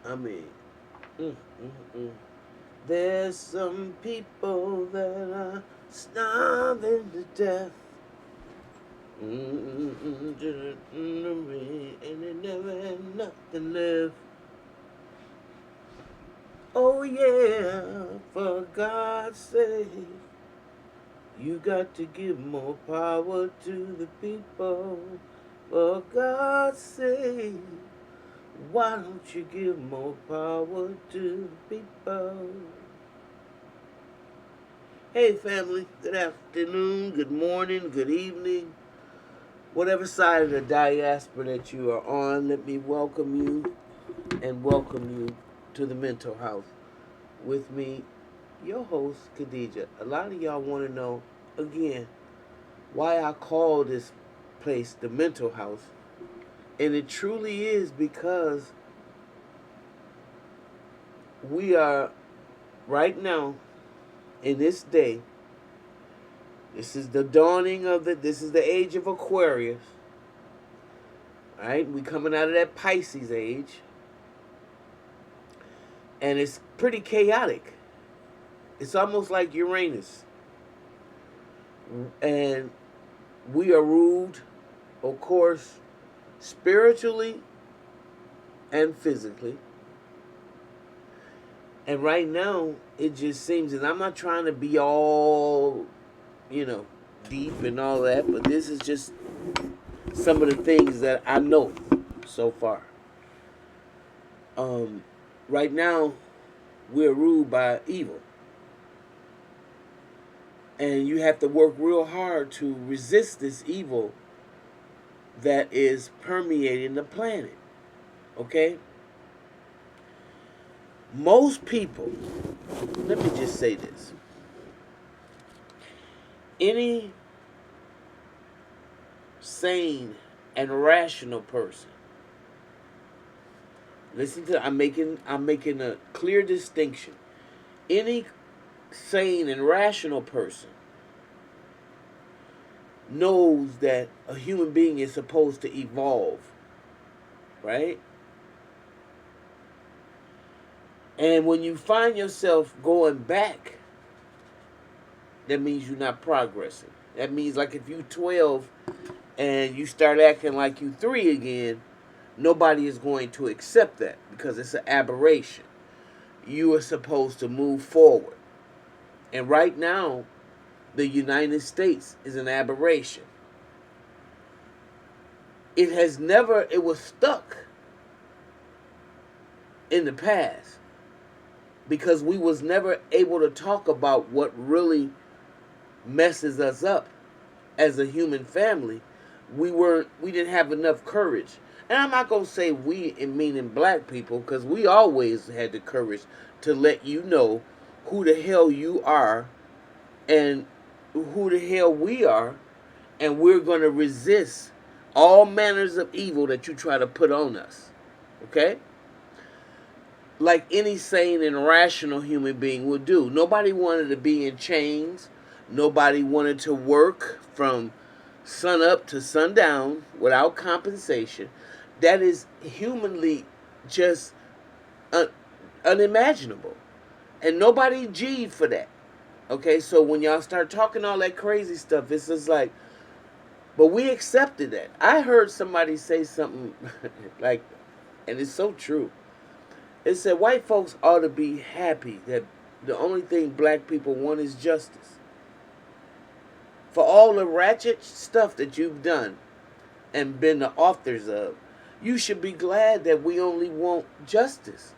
I mean, mm, mm, mm. There's some people that are starving to death. And they never had nothing left. Oh yeah, for God's sake, you got to give more power to the people. For God's sake, why don't you give more power to the people? Hey family, good afternoon, good morning, good evening. Whatever side of the diaspora that you are on, let me welcome you and welcome you to the Mental House. With me, your host, Khadija. A lot of y'all want to know, again, why I call this place the Mental House. And it truly is because we are, right now, in this day, this is the dawning of this is the age of Aquarius. Right? We coming out of that Pisces age. And it's pretty chaotic. It's almost like Uranus. And we are ruled, of course, spiritually and physically. And right now, it just seems, and I'm not trying to be all, you know, deep and all that, but this is just some of the things that I know so far. Um, right now, we're ruled by evil. And you have to work real hard to resist this evil that is permeating the planet. Okay? Most people, let me just say this. Any sane and rational person, listen to I'm making a clear distinction. Any sane and rational person knows that a human being is supposed to evolve, right? And when you find yourself going back, that means you're not progressing. That means, like, if you 12 and you start acting like you 3 again, nobody is going to accept that because it's an aberration. You are supposed to move forward. And right now, the United States is an aberration. It was stuck in the past because we was never able to talk about what really messes us up as a human family. We didn't have enough courage. And I'm not going to say we in meaning black people, because we always had the courage to let you know who the hell you are and who the hell we are, and we're going to resist all manners of evil that you try to put on us. Okay? Like any sane and rational human being would do. Nobody wanted to be in chains. Nobody wanted to work from sun up to sundown without compensation. That is humanly just unimaginable. And nobody G'd for that. Okay, so when y'all start talking all that crazy stuff, it's just like, but we accepted that. I heard somebody say something like, and it's so true. It said white folks ought to be happy that the only thing black people want is justice. For all the ratchet stuff that you've done and been the authors of, you should be glad that we only want justice.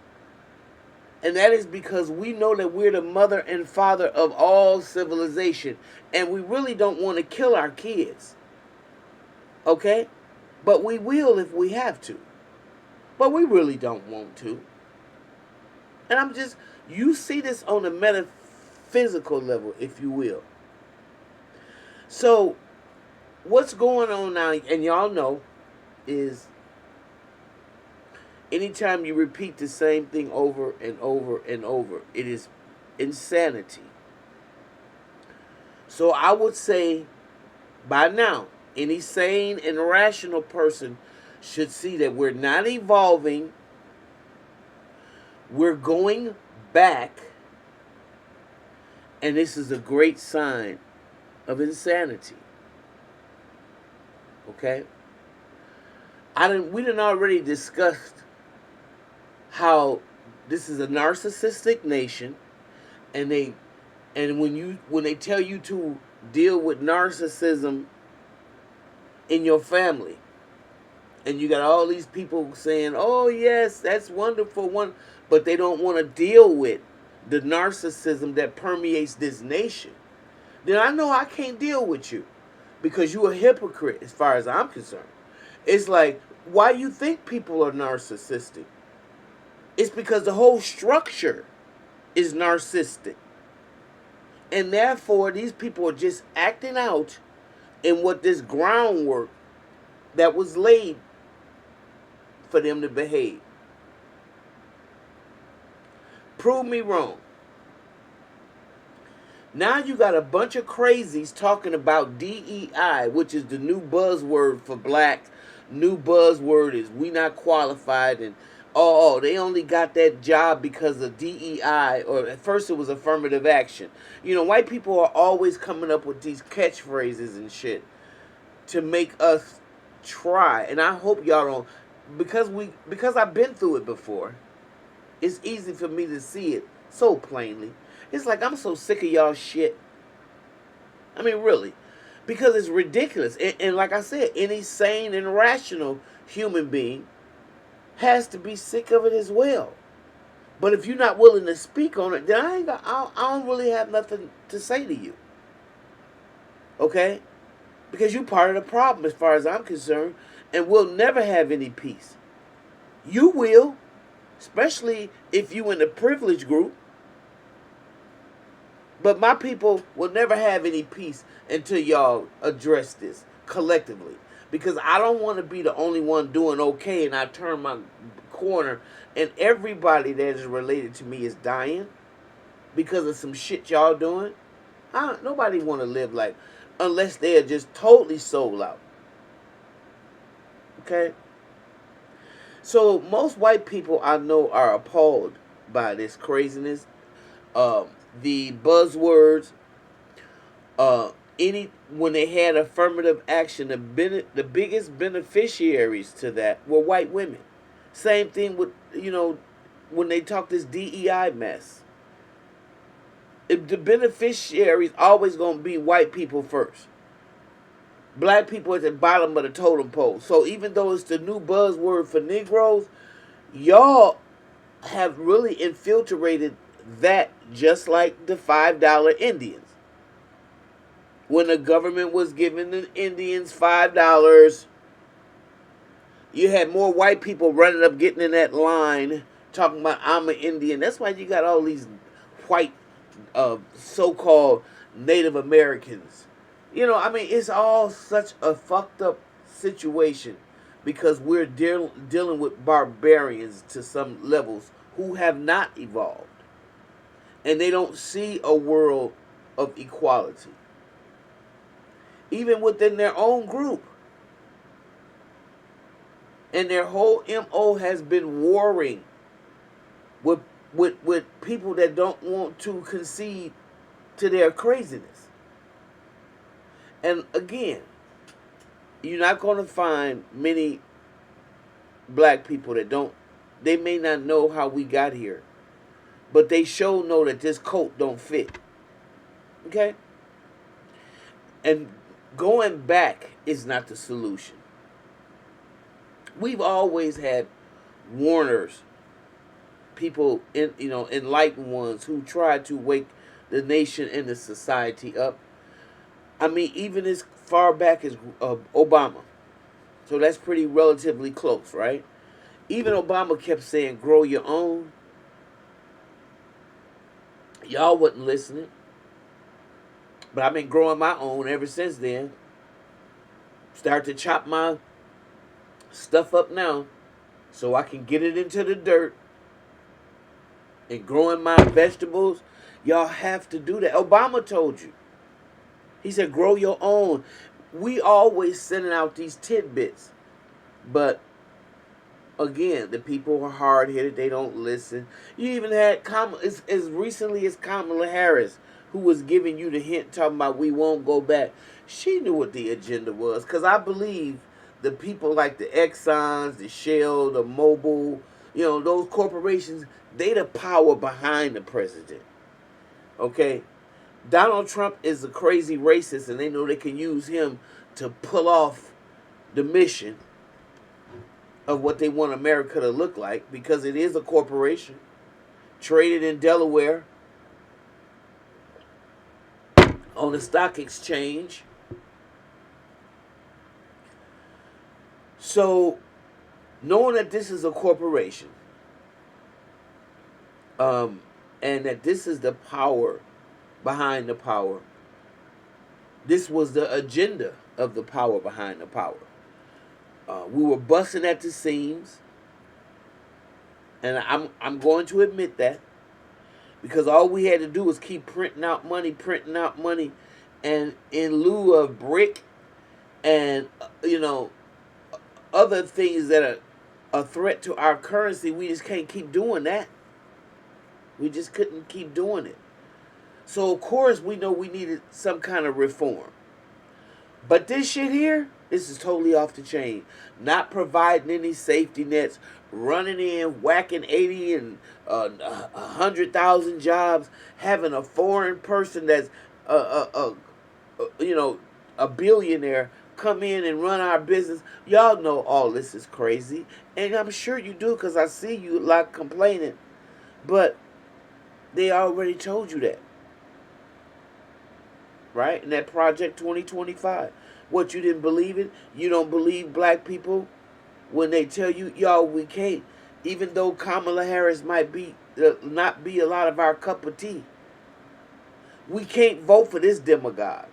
And that is because we know that we're the mother and father of all civilization. And we really don't want to kill our kids. Okay? But we will if we have to. But we really don't want to. And you see this on a metaphysical level, if you will. So, what's going on now, and y'all know, is anytime you repeat the same thing over and over and over, it is insanity. So I would say, by now, any sane and rational person should see that we're not evolving. We're going back, and this is a great sign of insanity. Okay? We didn't already discussed how this is a narcissistic nation, and when they tell you to deal with narcissism in your family, and you got all these people saying, "Oh yes, that's wonderful," but they don't want to deal with the narcissism that permeates this nation. Then I know I can't deal with you because you're a hypocrite, as far as I'm concerned. It's like, why you think people are narcissistic? It's because the whole structure is narcissistic. And therefore, these people are just acting out in what this groundwork that was laid for them to behave. Prove me wrong. Now you got a bunch of crazies talking about DEI, which is the new buzzword for black. New buzzword is we not qualified, and they only got that job because of DEI, or at first it was affirmative action. White people are always coming up with these catchphrases and shit to make us try. And I hope y'all don't, because I've been through it before. It's easy for me to see it so plainly. It's like I'm so sick of y'all shit. I mean, really. Because it's ridiculous. And like I said, any sane and rational human being has to be sick of it as well. But if you're not willing to speak on it, then I don't really have nothing to say to you. Okay? Because you're part of the problem as far as I'm concerned. And we'll never have any peace. You will. Especially if you in the privileged group. But my people will never have any peace until y'all address this collectively. Because I don't want to be the only one doing okay and I turn my corner and everybody that is related to me is dying because of some shit y'all doing. Nobody want to live like, unless they are just totally sold out. Okay? So most white people I know are appalled by this craziness. The buzzwords, when they had affirmative action, the biggest beneficiaries to that were white women. Same thing with when they talk this DEI mess. The beneficiaries always gonna be white people first. Black people at the bottom of the totem pole. So even though it's the new buzzword for Negroes, y'all have really infiltrated that, just like the $5 Indians. When the government was giving the Indians $5, you had more white people running up, getting in that line, talking about I'm an Indian. That's why you got all these white, so-called Native Americans. It's all such a fucked up situation because we're dealing with barbarians to some levels who have not evolved. And they don't see a world of equality. Even within their own group. And their whole MO has been warring with people that don't want to concede to their craziness. And again, you're not going to find many black people they may not know how we got here, but they sure know that this coat don't fit. Okay? And going back is not the solution. We've always had warners, people, enlightened ones who try to wake the nation and the society up. I mean, even as far back as Obama. So that's pretty relatively close, right? Even Obama kept saying, grow your own. Y'all wasn't listening. But I've been growing my own ever since then. Start to chop my stuff up now so I can get it into the dirt. And growing my vegetables, y'all have to do that. Obama told you. He said, grow your own. We always sending out these tidbits. But Again, the people are hard headed. They don't listen. You even had as recently as Kamala Harris, who was giving you the hint, talking about we won't go back. She knew what the agenda was, because I believe the people like the Exxons, the Shell, the Mobil, those corporations, they the power behind the president. Okay, Donald Trump is a crazy racist, and they know they can use him to pull off the mission of what they want America to look like, because it is a corporation traded in Delaware on the stock exchange. So, knowing that this is a corporation, and that this is the power behind the power, this was the agenda of the power behind the power. We were busting at the seams, and I'm going to admit that, because all we had to do was keep printing out money, and in lieu of brick and other things that are a threat to our currency, we just can't keep doing that. We just couldn't keep doing it. So of course we know we needed some kind of reform. But this shit here, this is totally off the chain. Not providing any safety nets, running in, whacking 80 and 100,000 jobs, having a foreign person that's a billionaire come in and run our business. Y'all know all this is crazy, and I'm sure you do, because I see you like complaining. But they already told you that, right? In that Project 2025. What, you didn't believe it? You don't believe black people when they tell you, y'all, we can't. Even though Kamala Harris might be not be a lot of our cup of tea, we can't vote for this demagogue.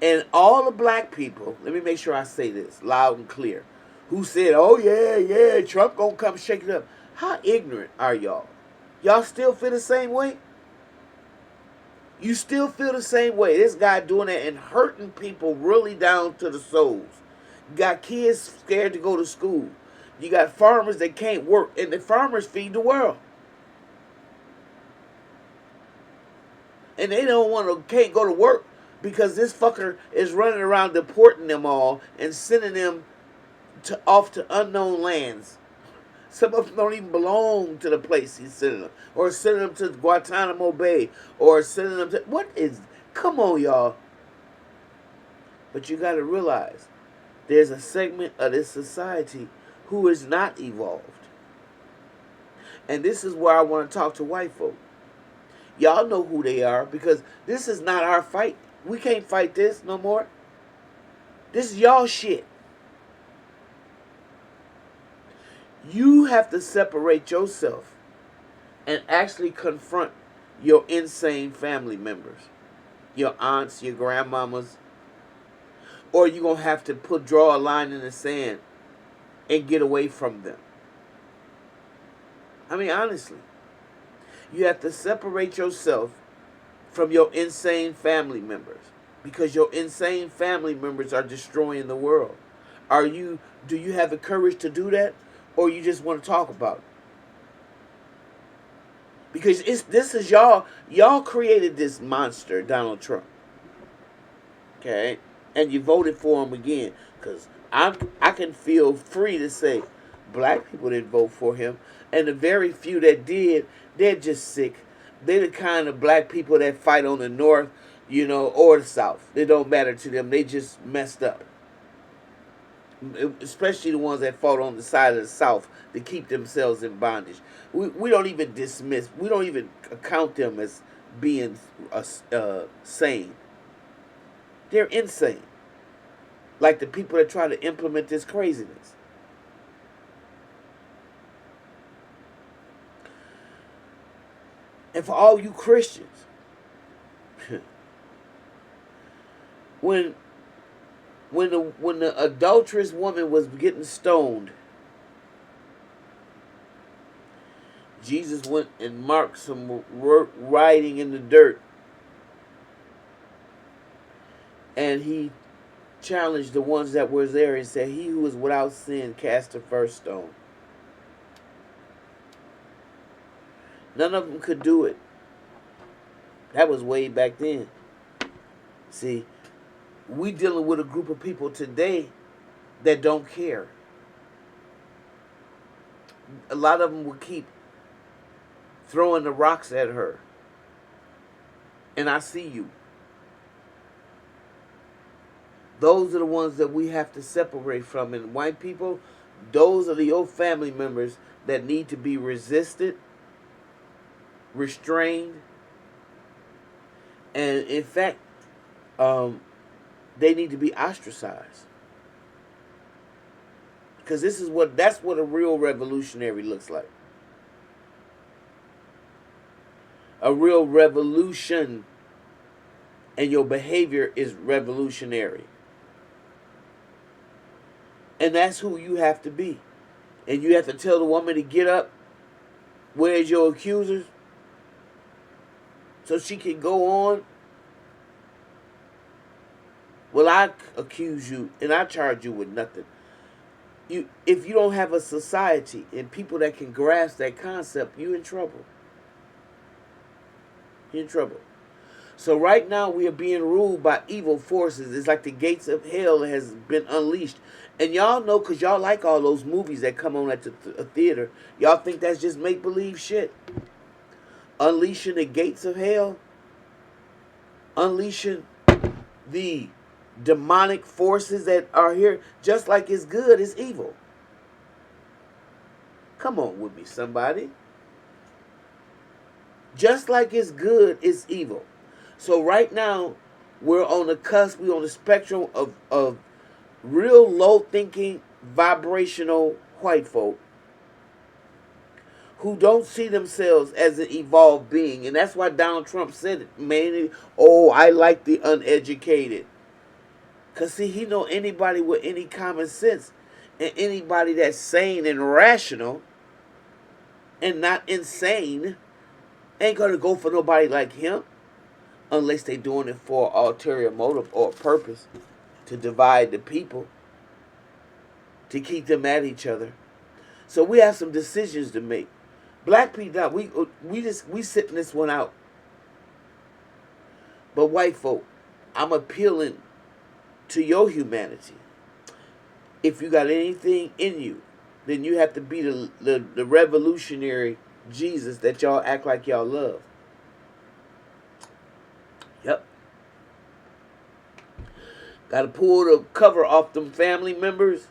And all the black people, let me make sure I say this loud and clear, who said, oh yeah, Trump gonna come shake it up. How ignorant are y'all? Y'all still feel the same way? You still feel the same way. This guy doing that and hurting people really down to the souls. You got kids scared to go to school. You got farmers that can't work, and the farmers feed the world. And they can't go to work because this fucker is running around deporting them all and sending them off to unknown lands. Some of them don't even belong to the place he's sending them. Or sending them to Guantanamo Bay. Or sending them to... Come on, y'all. But you got to realize, there's a segment of this society who is not evolved. And this is where I want to talk to white folk. Y'all know who they are, because this is not our fight. We can't fight this no more. This is y'all shit. You have to separate yourself and actually confront your insane family members, your aunts, your grandmamas, or you're going to have to draw a line in the sand and get away from them. I mean, honestly, you have to separate yourself from your insane family members, because your insane family members are destroying the world. Do you have the courage to do that? Or you just want to talk about it? Because this is y'all created this monster, Donald Trump. Okay? And you voted for him again. Because I can feel free to say black people didn't vote for him. And the very few that did, they're just sick. They're the kind of black people that fight on the north, or the south. It don't matter to them. They just messed up. Especially the ones that fought on the side of the South to keep themselves in bondage. We don't even we don't even count them as being sane. They're insane. Like the people that try to implement this craziness. And for all you Christians, when the adulterous woman was getting stoned, Jesus went and marked some writing in the dirt, and he challenged the ones that were there and said, "He who is without sin cast the first stone." None of them could do it. That was way back then. See, we dealing with a group of people today that don't care. A lot of them will keep throwing the rocks at her. And I see you. Those are the ones that we have to separate from. And white people, those are the old family members that need to be resisted, restrained, and in fact, they need to be ostracized. Because that's what a real revolutionary looks like. A real revolution, and your behavior is revolutionary. And that's who you have to be. And you have to tell the woman to get up. Where's your accusers? So she can go on. Well, I accuse you and I charge you with nothing. If you don't have a society and people that can grasp that concept, you're in trouble. You're in trouble. So right now we are being ruled by evil forces. It's like the gates of hell has been unleashed. And y'all know, because y'all like all those movies that come on at the theater, y'all think that's just make-believe shit. Unleashing the gates of hell. Unleashing the demonic forces that are here. Just like it's good, it's evil. Come on with me, somebody. Just like it's good, it's evil. So right now, we're on the cusp, we're on the spectrum of real low-thinking, vibrational white folk who don't see themselves as an evolved being. And that's why Donald Trump said it, man. Oh, I like the uneducated. Because, see, he know anybody with any common sense and anybody that's sane and rational and not insane ain't going to go for nobody like him unless they doing it for an ulterior motive or purpose to divide the people, to keep them at each other. So we have some decisions to make. Black people, we sitting this one out. But white folk, I'm appealing to your humanity. If you got anything in you, then you have to be the revolutionary Jesus that y'all act like y'all love. Yep. Got to pull the cover off them family members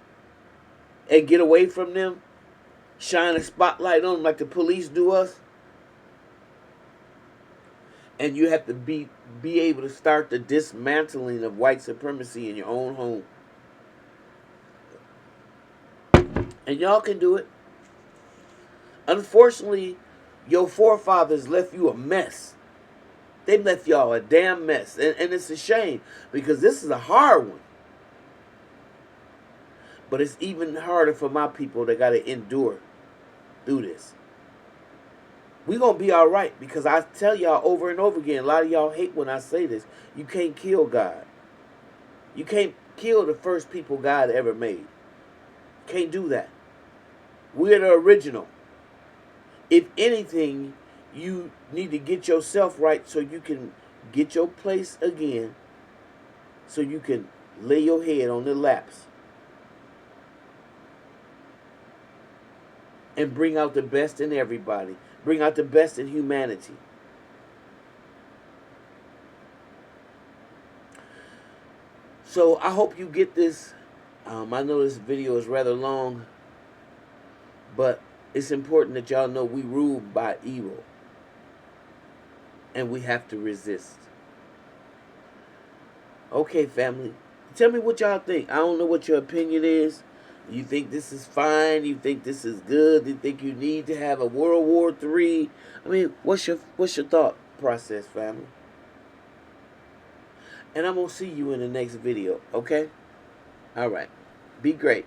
and get away from them. Shine a spotlight on them like the police do us. And you have to be able to start the dismantling of white supremacy in your own home. And y'all can do it. Unfortunately, your forefathers left you a mess. They left y'all a damn mess. And it's a shame, because this is a hard one. But it's even harder for my people that got to endure through this. We're going to be all right, because I tell y'all over and over again, a lot of y'all hate when I say this, you can't kill God. You can't kill the first people God ever made. Can't do that. We're the original. If anything, you need to get yourself right so you can get your place again, so you can lay your head on the laps and bring out the best in everybody. Bring out the best in humanity. So I hope you get this. I know this video is rather long, but it's important that y'all know we rule by evil, and we have to resist. Okay, family. Tell me what y'all think. I don't know what your opinion is. You think this is fine? You think this is good? You think you need to have a World War III? I mean, what's your thought process, family? And I'm going to see you in the next video, okay? All right. Be great.